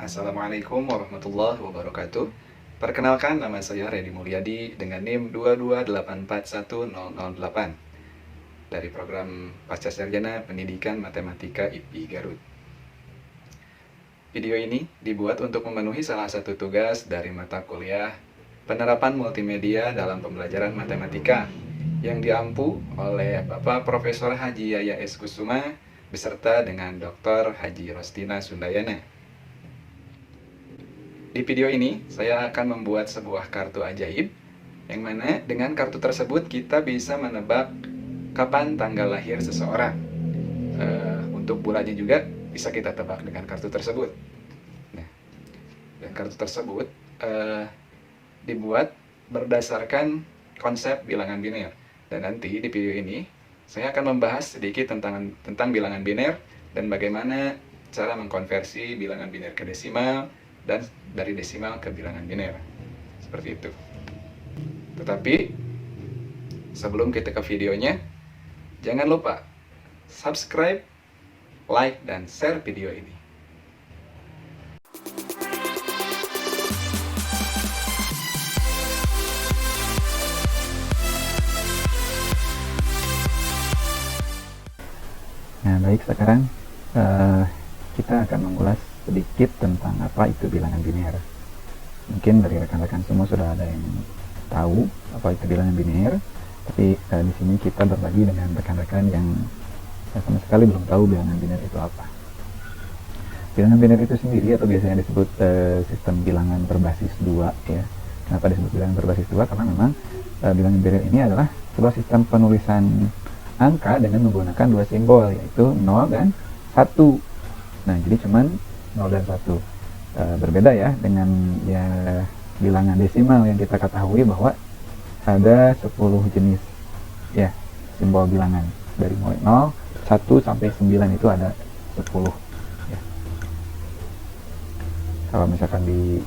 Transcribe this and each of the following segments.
Assalamualaikum warahmatullahi wabarakatuh. Perkenalkan, nama saya Redi Mulyadi dengan NIM 2284108 dari program Pascasarjana Pendidikan Matematika IPI Garut. Video ini dibuat untuk memenuhi salah satu tugas dari mata kuliah Penerapan Multimedia dalam Pembelajaran Matematika yang diampu oleh Bapak Profesor Haji Yaya S. Kusuma beserta dengan Dr. Haji Rostina Sundayana. Di video ini, saya akan membuat sebuah kartu ajaib, yang mana dengan kartu tersebut kita bisa menebak kapan tanggal lahir seseorang. Untuk bulannya juga bisa kita tebak dengan kartu tersebut. Nah, dan kartu tersebut dibuat berdasarkan konsep bilangan biner. Dan nanti di video ini, saya akan membahas sedikit tentang bilangan biner dan bagaimana cara mengkonversi bilangan biner ke desimal dan dari desimal ke bilangan biner. Seperti itu. Tetapi sebelum kita ke videonya, jangan lupa subscribe, like, dan share video ini. Nah, baik, sekarang kita akan mengulas sedikit tentang apa itu bilangan biner. Mungkin dari rekan-rekan semua sudah ada yang tahu apa itu bilangan biner, tapi di sini kita berbagi dengan rekan-rekan yang sama sekali belum tahu bilangan biner itu apa. Bilangan biner itu sendiri atau biasanya disebut sistem bilangan berbasis 2 ya. Kenapa disebut bilangan berbasis 2? Karena memang bilangan biner ini adalah sebuah sistem penulisan angka dengan menggunakan dua simbol, yaitu 0 dan 1. Nah, jadi cuman 0 dan 1. Berbeda ya dengan ya bilangan desimal yang kita ketahui bahwa ada 10 jenis ya simbol bilangan, dari mulai 0, 1 sampai 9 itu ada 10 ya. Kalau misalkan di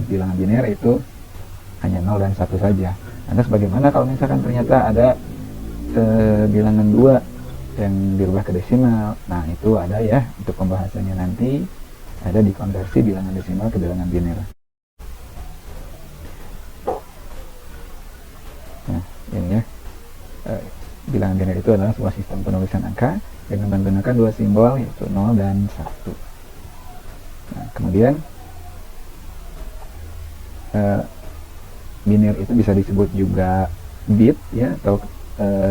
bilangan biner itu hanya 0 dan 1 saja. Lantas bagaimana kalau misalkan ternyata ada bilangan 2 yang dirubah ke desimal? Nah, itu ada ya, untuk pembahasannya nanti ada di konversi bilangan desimal ke bilangan biner. Nah, ini ya, bilangan biner itu adalah sebuah sistem penulisan angka dengan menggunakan dua simbol, yaitu 0 dan 1. Nah, kemudian biner itu bisa disebut juga bit ya, atau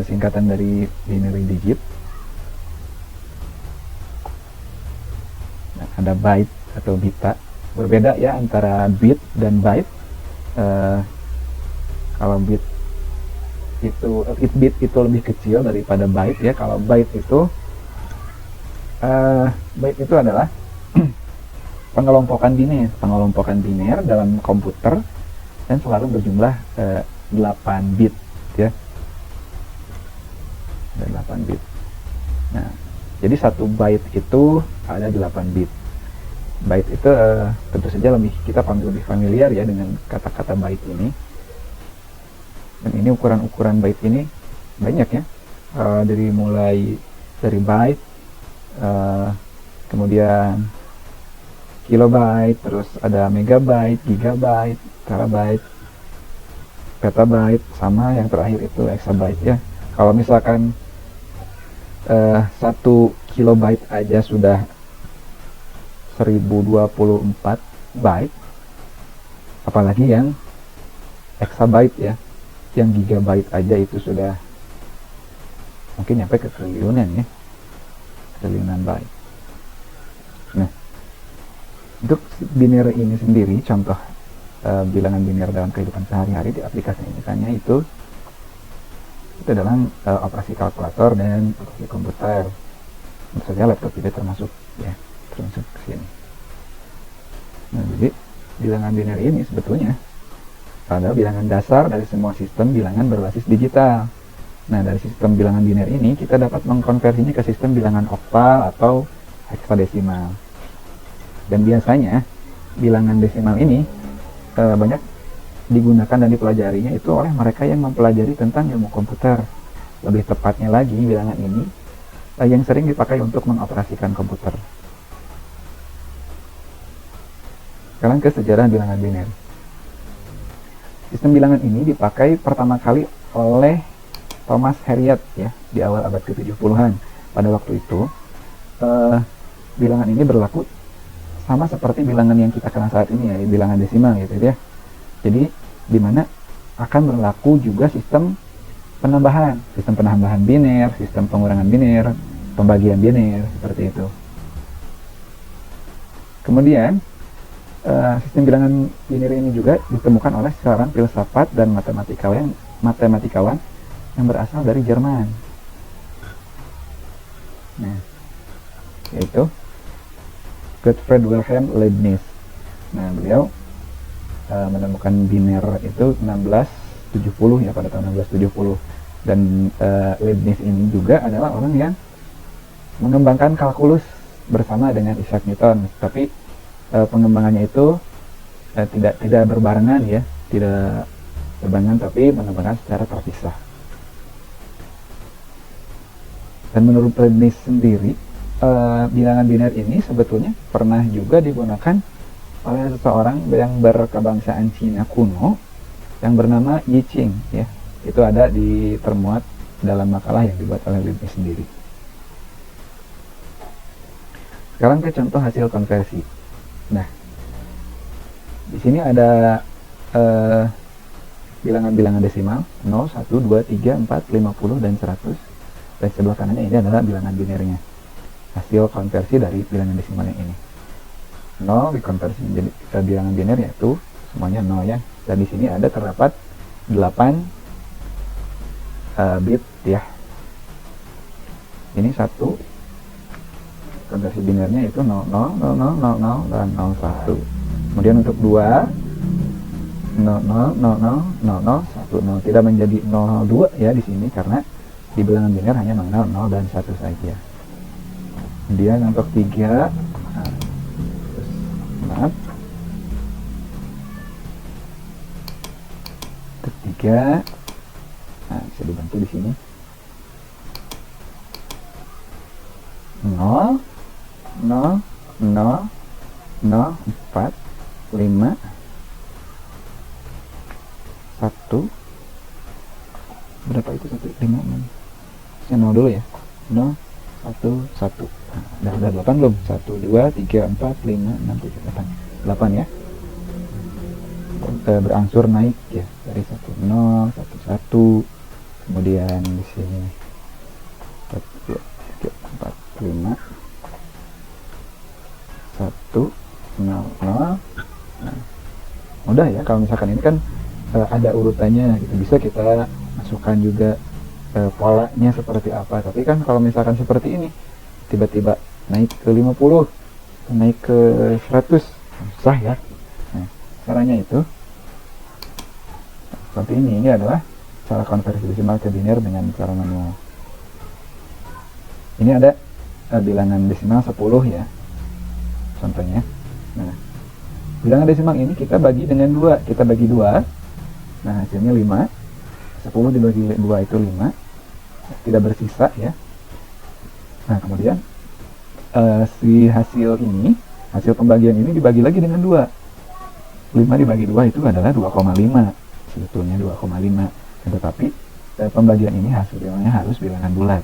singkatan dari binary digit. Nah, ada byte atau bita. Berbeda ya antara bit dan byte. Kalau bit itu lebih kecil daripada byte ya. Kalau byte itu adalah pengelompokan biner dalam komputer dan selalu berjumlah 8 bit ya. Ada 8 bit. Nah, jadi 1 byte itu ada 8 bit. Byte itu tentu saja kita lebih familiar ya dengan kata-kata byte ini. Dan ini ukuran byte ini banyak ya. Mulai dari byte, kemudian kilobyte, terus ada megabyte, gigabyte, terabyte, petabyte, sama yang terakhir itu exabyte ya. Kalau misalkan 1 kilobyte aja sudah 1024 byte, apalagi yang exabyte ya, yang gigabyte aja itu sudah mungkin sampai ke triliunan ya, triliunan byte. Nah, untuk biner ini sendiri, contoh bilangan biner dalam kehidupan sehari-hari di aplikasi misalnya itu dalam operasi kalkulator dan operasi komputer. Tentu saja laptop juga termasuk ke sini. Nah, jadi bilangan biner ini sebetulnya adalah bilangan dasar dari semua sistem bilangan berbasis digital. Nah, dari sistem bilangan biner ini kita dapat mengkonversinya ke sistem bilangan oktal atau heksadesimal. Dan biasanya bilangan desimal ini banyak digunakan dan dipelajarinya itu oleh mereka yang mempelajari tentang ilmu komputer. Lebih tepatnya lagi, bilangan ini yang sering dipakai untuk mengoperasikan komputer. Sekarang ke sejarah bilangan biner. Sistem bilangan ini dipakai pertama kali oleh Thomas Harriot ya di awal abad ke-70-an. Pada waktu itu bilangan ini berlaku sama seperti bilangan yang kita kenal saat ini ya, bilangan desimal gitu ya. Jadi di mana akan berlaku juga sistem penambahan biner, sistem pengurangan biner, pembagian biner seperti itu. Kemudian sistem bilangan biner ini juga ditemukan oleh seorang filsafat dan matematikawan yang berasal dari Jerman. Nah, yaitu Gottfried Wilhelm Leibniz. Nah, beliau menemukan biner itu 1670 ya, pada tahun 1670. Dan Leibniz ini juga adalah orang yang mengembangkan kalkulus bersama dengan Isaac Newton, tapi pengembangannya itu tidak berbarengan ya, tidak berbarengan tapi mengembangkan secara terpisah. Dan menurut Leibniz sendiri, bilangan biner ini sebetulnya pernah juga digunakan oleh seseorang yang berkebangsaan Cina kuno yang bernama Yi Ching ya. Itu ada termuat dalam makalah yang dibuat oleh Leibniz sendiri. Sekarang ke contoh hasil konversi. Nah, di sini ada bilangan-bilangan desimal 0, 1, 2, 3, 4, 50, dan 100. Dan sebelah kanannya ini adalah bilangan binernya. Hasil konversi dari bilangan desimal yang ini. 0 dikonversi menjadi bilangan biner yaitu semuanya 0 ya. Dan di sini ada terdapat 8 bit ya. Ini 1 konversi binernya itu 00, 00, 00, dan 01. Kemudian untuk 2 00, 00, 00, 10. Tidak menjadi 02 ya di sini karena di bilangan biner hanya mengenal 0 dan 1 saja. Kemudian untuk 3 maaf, ketiga, nah bisa dibantu di sini 0 0 0 0 4 5 1 berapa itu 1 5 6 saya 0 dulu ya 0 1 1 nah, udah 8 belum 1 2 3 4 5 6 7 8 8 ya. Berangsur naik ya dari 1 0 1 1, kemudian di sini 1 2 3 4 5 1 0 0. Nah, mudah ya kalau misalkan ini kan ada urutannya gitu, bisa kita masukkan juga polanya seperti apa. Tapi kan kalau misalkan seperti ini tiba-tiba naik ke 50, naik ke 100, susah ya. Nah, caranya itu seperti ini. Ini adalah cara konversi desimal ke biner dengan cara manual. Ini ada bilangan desimal 10 ya contohnya. Nah, bilangan desimal ini kita bagi dengan 2, kita bagi 2, nah hasilnya 5. 10 dibagi 2 itu 5, tidak bersisa ya. Nah, kemudian si hasil ini, hasil pembagian ini dibagi lagi dengan 2. 5 dibagi 2 itu adalah 2,5, sebetulnya 2,5, tetapi pembagian ini hasilnya harus bilangan bulat.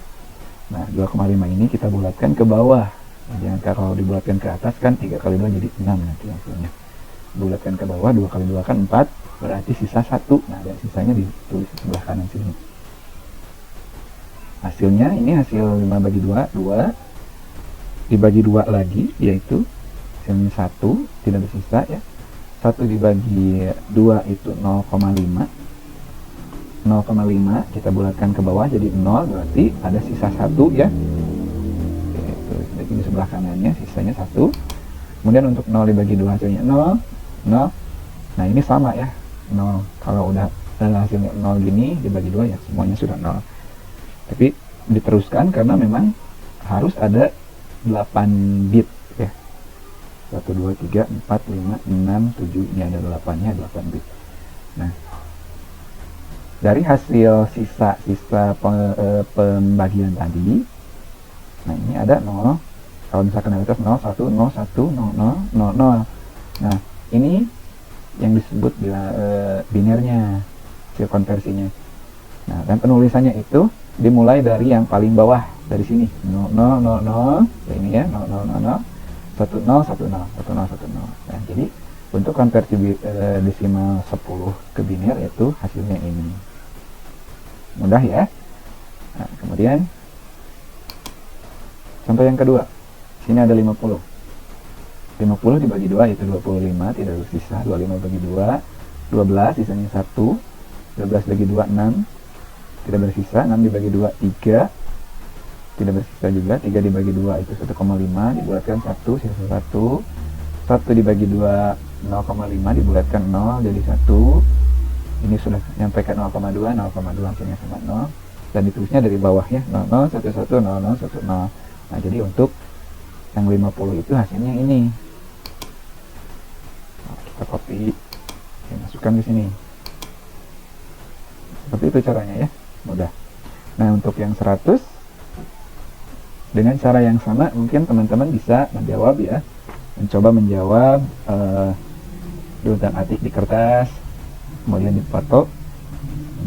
Nah, 2,5 ini kita bulatkan ke bawah. Jangan kalau dibulatkan ke atas kan 3 kali 2 jadi 6 nanti hasilnya. Bulatkan ke bawah, 2 kali 2 kan 4, berarti sisa 1. Nah, dan sisanya ditulis di sebelah kanan sini. Hasilnya ini hasil 5 bagi 2, 2 dibagi 2 lagi, yaitu hasilnya 1, tidak bersisa ya. 1 dibagi 2 itu 0,5. 0,5 kita bulatkan ke bawah jadi 0, berarti ada sisa 1 ya. Itu di sebelah kanannya sisanya 1. Kemudian untuk 0 dibagi 2 hasilnya 0, 0. Nah, ini sama ya. 0. Kalau udah hasilnya 0 gini dibagi 2 ya semuanya sudah 0. Tapi diteruskan karena memang harus ada 8 bit ya. 1 2 3 4 5 6 7, ini ada 8-nya, 8 bit. Nah, dari hasil sisa pembagian tadi, nah ini ada 0. Kalau misalkan ada 0 1 0 1 0 0 0 0. Nah, ini yang disebut binernya, hasil konversinya. Nah, dan penulisannya itu dimulai dari yang paling bawah, dari sini 0000, ini ya, 0000, 10 10 10 10 10. Nah, jadi untuk konversi desimal 10 ke biner itu hasilnya ini. Mudah ya. Nah, kemudian contoh yang kedua. Sini ada 50. 50 dibagi 2 itu 25, tidak bersisa. 25 bagi 2, 12, sisanya 1. 12 bagi 2, 6. Tidak bersisa. 6 dibagi 2, 3. Tidak bersisa juga. 3 dibagi 2 itu 1,5, dibulatkan 1, sisa 1. 1 dibagi 2, 0,5, dibulatkan 0, jadi 1. Ini sudah sampai ke 0,2, 0,2 hasilnya sama 0. Dan ditulisnya dari bawah ya, 00, 11, 00, 10. Nah, jadi untuk yang 50 itu hasilnya ini. Nah, kita copy, kita masukkan ke sini. Seperti itu caranya ya, mudah. Nah, untuk yang 100, dengan cara yang sama mungkin teman-teman bisa menjawab ya. Mencoba menjawab diutak-atik di kertas, kemudian difoto,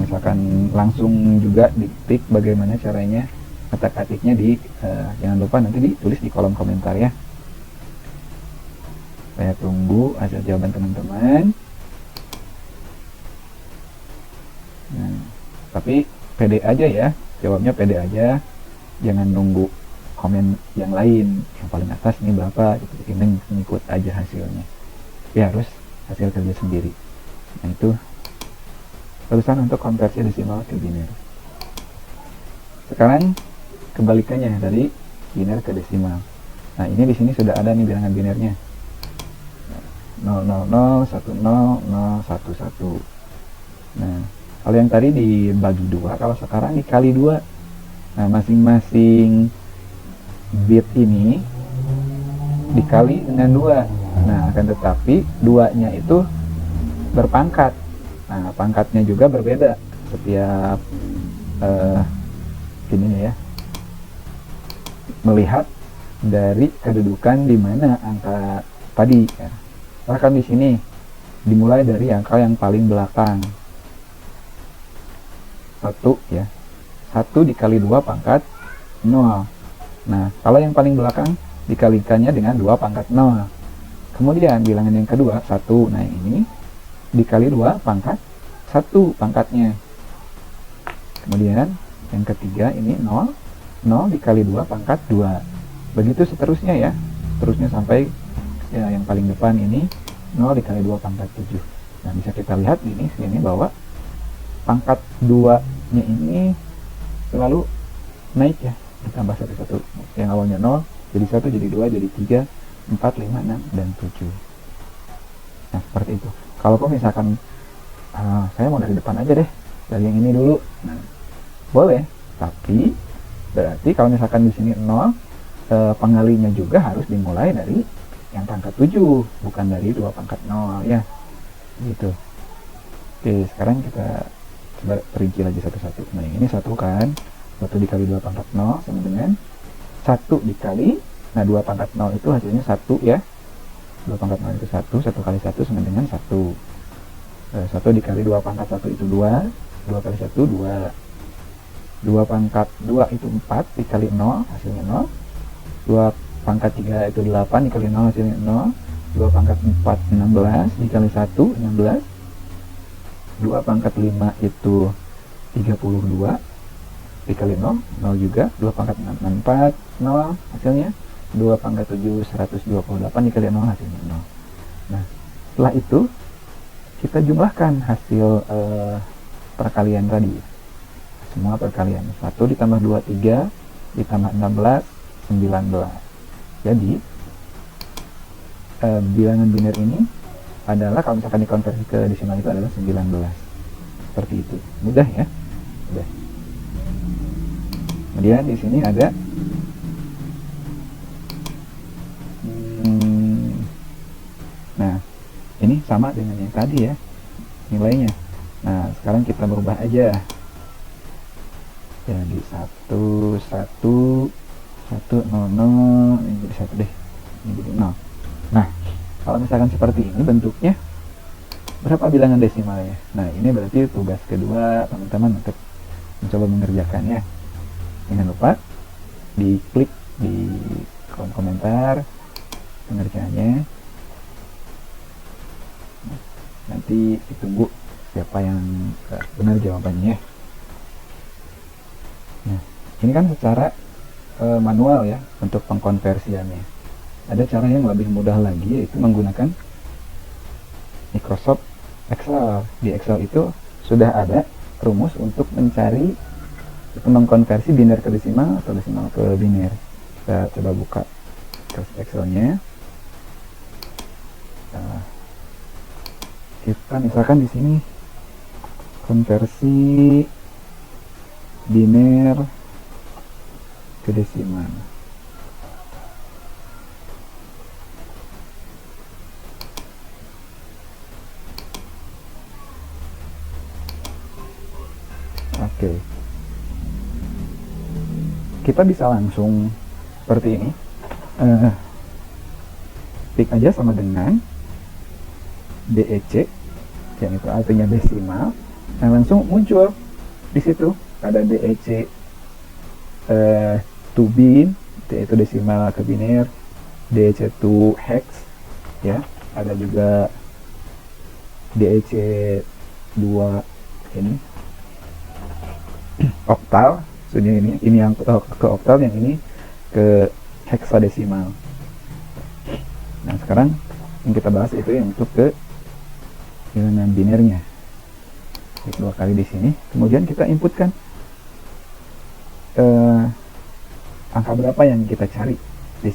misalkan langsung juga diketik bagaimana caranya otak-atiknya jangan lupa nanti ditulis di kolom komentar ya. Saya tunggu hasil jawaban teman-teman. Nah, tapi pede aja ya, jawabnya pede aja, jangan nunggu komen yang lain, yang paling atas ini berapa gitu, ini ngikut aja hasilnya. Ya harus hasil kerja sendiri. Nah, itu tulisan untuk konversi desimal ke biner. Sekarang kebalikannya dari biner ke desimal. Nah, ini di sini sudah ada nih bilangan binernya. 000, 10, 011. Nah, kalau yang tadi dibagi 2, kalau sekarang dikali 2. Nah, masing-masing bit ini dikali dengan 2. Nah, akan tetapi 2-nya itu berpangkat. Nah, pangkatnya juga berbeda setiap ini ya. Melihat dari kedudukan di mana angka tadi ya. Bahkan di sini dimulai dari angka yang paling belakang. 1 ya. 1 dikali 2 pangkat 0. Nah, kalau yang paling belakang dikalikannya dengan 2 pangkat 0. Kemudian bilangan yang kedua 1. Nah, ini dikali 2 pangkat 1 pangkatnya. Kemudian yang ketiga ini 0. 0 dikali 2 pangkat 2. Begitu seterusnya ya. Seterusnya sampai ya, yang paling depan ini 0 dikali 2 pangkat 7. Nah, bisa kita lihat ini sini bahwa pangkat 2-nya ini selalu naik ya, ditambah satu-satu. Yang awalnya 0 jadi 1, jadi 2, jadi 3, 4, 5, 6, dan 7. Nah, seperti itu. Kalaupun misalkan saya mau dari depan aja deh, dari yang ini dulu. Nah, boleh, tapi berarti kalau misalkan di sini 0, pengalinya juga harus dimulai dari yang pangkat 7, bukan dari 2 pangkat 0 ya. Gitu. Oke, sekarang kita coba perinci lagi satu-satu. Nah, ini 1 kan. 1 dikali 2 pangkat 0 sama dengan 1 dikali, nah 2 pangkat 0 itu hasilnya 1 ya. 2 pangkat 0 itu 1, 1 kali 1 sama dengan 1. 1 dikali 2 pangkat 1 itu 2, 2 kali 1 2. 2 pangkat 2 itu 4 dikali 0 hasilnya 0. 2 pangkat 3 itu 8 dikali 0 hasilnya 0. 2 pangkat 4 16 dikali 1 16. 2 pangkat 5 itu 32 dikali 0 0 juga. 2 pangkat 6 4 0 hasilnya. 2 pangkat 7 128 dikali 0 hasilnya 0. Nah, setelah itu kita jumlahkan hasil perkalian tadi, semua perkalian. 1 ditambah 2 3 ditambah 16 19. Jadi bilangan biner ini adalah kalau misalkan dikonversi ke desimal itu adalah 19. Seperti itu. Mudah ya? Mudah. Kemudian di sini ada nah, ini sama dengan yang tadi ya nilainya. Nah, sekarang kita berubah aja. Jadi 1 1 1 0 0, ini jadi 1 deh. Ini jadi 0. Nah, Kalau misalkan seperti ini bentuknya, berapa bilangan desimalnya? Nah, ini berarti tugas kedua teman-teman untuk mencoba mengerjakannya. Jangan lupa diklik di kolom komentar pengerjaannya. Nanti ditunggu siapa yang benar jawabannya. Nah, ini kan secara manual ya untuk pengkonversiannya. Ada cara yang lebih mudah lagi, yaitu menggunakan Microsoft Excel. Di Excel itu sudah ada rumus untuk mencari mengkonversi biner ke desimal atau desimal ke biner. Kita coba buka Excelnya. Nah, kita misalkan di sini konversi biner ke desimal. Oke. Kita bisa langsung seperti ini. Klik aja sama dengan DEC, yang itu artinya desimal. Nah, langsung muncul di situ ada DEC to bin, yaitu desimal ke biner, DEC to hex, ya. Ada juga DEC 2 ini oktal, maksudnya ini yang ke oktal, yang ini ke heksadesimal. Nah, sekarang yang kita bahas itu yang untuk ke bilangan binernya. Klik 2 kali di sini, kemudian kita inputkan angka berapa yang kita cari di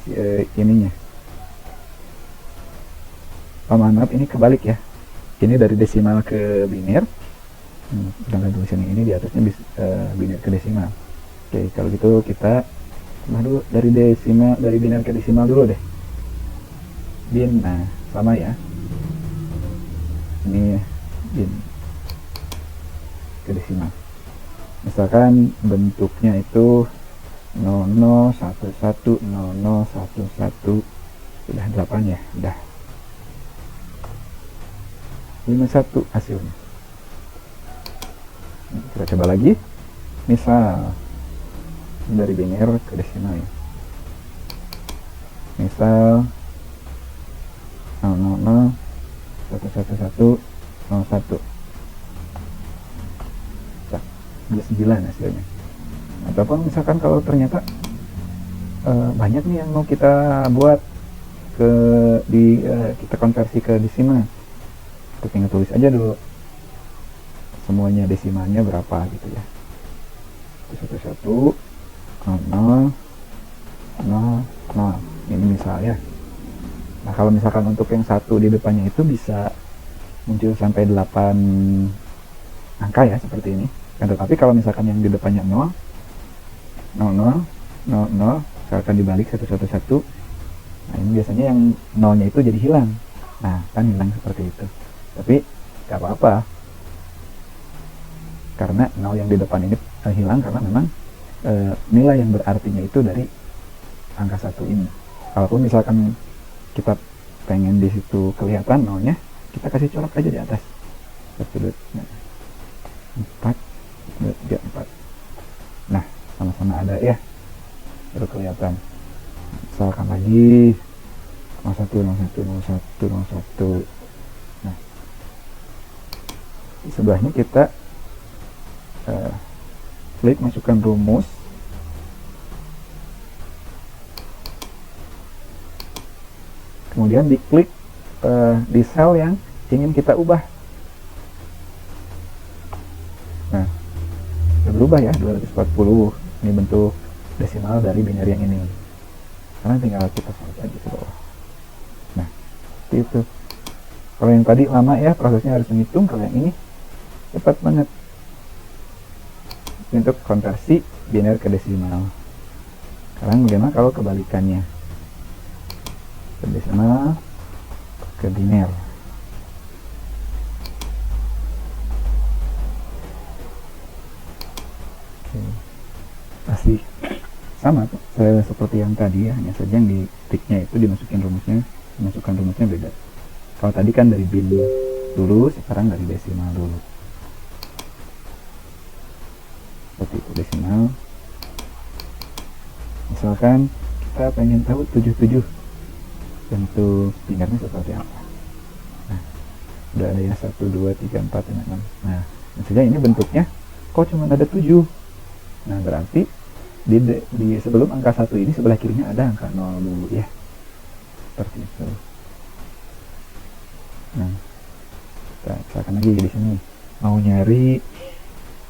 ininya. Oh, maaf, ini kebalik ya. Ini dari desimal ke biner. Sedangkan tulisannya ini di atasnya biner ke desimal. Oke, kalau gitu kita dulu dari biner ke desimal dulu deh. Bin, nah sama ya. Ini bin ke desimal. Misalkan bentuknya itu 00110011 sudah 8 ya, udah 51 hasilnya. Kita coba lagi, misal dari biner ke desimal ya. Misal 000111101 9 hasilnya. Ataupun misalkan kalau ternyata banyak nih yang mau kita buat kita konversi ke desimal, kita tinggal tulis aja dulu semuanya desimalnya berapa gitu ya. 11 0 0 0 ini misalnya. Nah, kalau misalkan untuk yang satu di depannya itu bisa muncul sampai 8 angka ya, seperti ini. Tetapi kalau misalkan yang di depannya 0 0 0 0, misalkan dibalik 111, nah ini biasanya yang nolnya itu jadi hilang. Nah, kan hilang seperti itu. Tapi gak apa-apa, karena 0 yang di depan ini hilang karena memang nilai yang berartinya itu dari angka 1 ini. Kalaupun misalkan kita pengen di situ kelihatan nolnya, kita kasih corak aja di atas. 4, 4. Nah, sama-sama ada ya, baru kelihatan. Misalkan lagi 01010101. Nah, di sebelahnya kita klik masukkan rumus. Kemudian diklik di sel yang ingin kita ubah. Nah, sudah berubah ya, 240. Ini bentuk desimal dari biner yang ini. Sekarang tinggal kita sort aja ke bawah. Nah, seperti itu. Kalau yang tadi lama ya, prosesnya harus menghitung. Kalau yang ini cepat banget untuk konversi biner ke desimal. Sekarang bagaimana kalau kebalikannya? Ke desimal ke biner. Oke. Pasti sama seperti yang tadi ya, hanya saja yang di tiknya itu dimasukin rumusnya masukkan rumusnya beda. Kalau tadi kan dari bin dulu, sekarang dari desimal dulu. Seperti itu, desimal. Misalkan kita pengen tahu 77 bentuk binarnya seperti apa. Nah, udah ada ya 1, 2, 3, 4, 5, 6. Nah, maksudnya ini bentuknya kok cuma ada 7. Nah, berarti di sebelum angka 1 ini sebelah kirinya ada angka 0 dulu ya. Seperti itu. Nah, kita misalkan lagi di sini mau nyari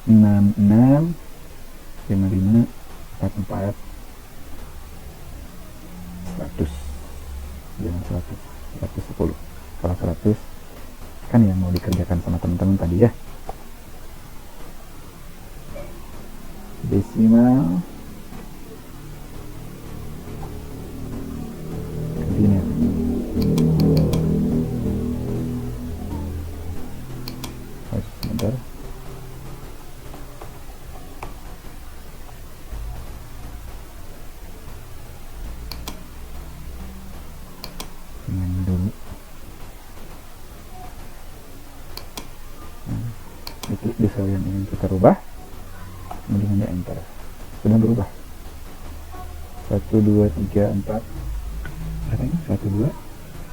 66 55 44 100, jangan 100, 110. Kalau 100 kan yang mau dikerjakan sama teman-teman tadi ya. Desimal biner. Sebentar. Dulu. Nah, itu di sel yang ingin kita rubah, kemudian enter. Sudah berubah. 1, 2, 3, 4. Berapa ini? 1, 2,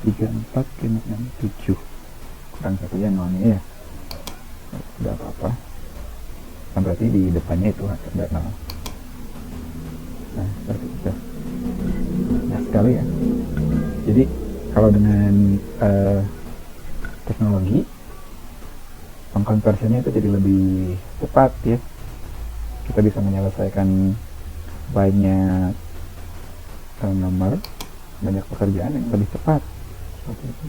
3, 4, 5, 6, 7. Kurang satu ya nolnya ya. Tidak apa-apa. Kan berarti di depannya itu ada 0. Nah, seperti itu. Nah, sekali ya. Jadi kalau dengan teknologi pengkonversiannya itu jadi lebih cepat ya. Kita bisa menyelesaikan banyak nomor, banyak pekerjaan yang lebih cepat seperti itu.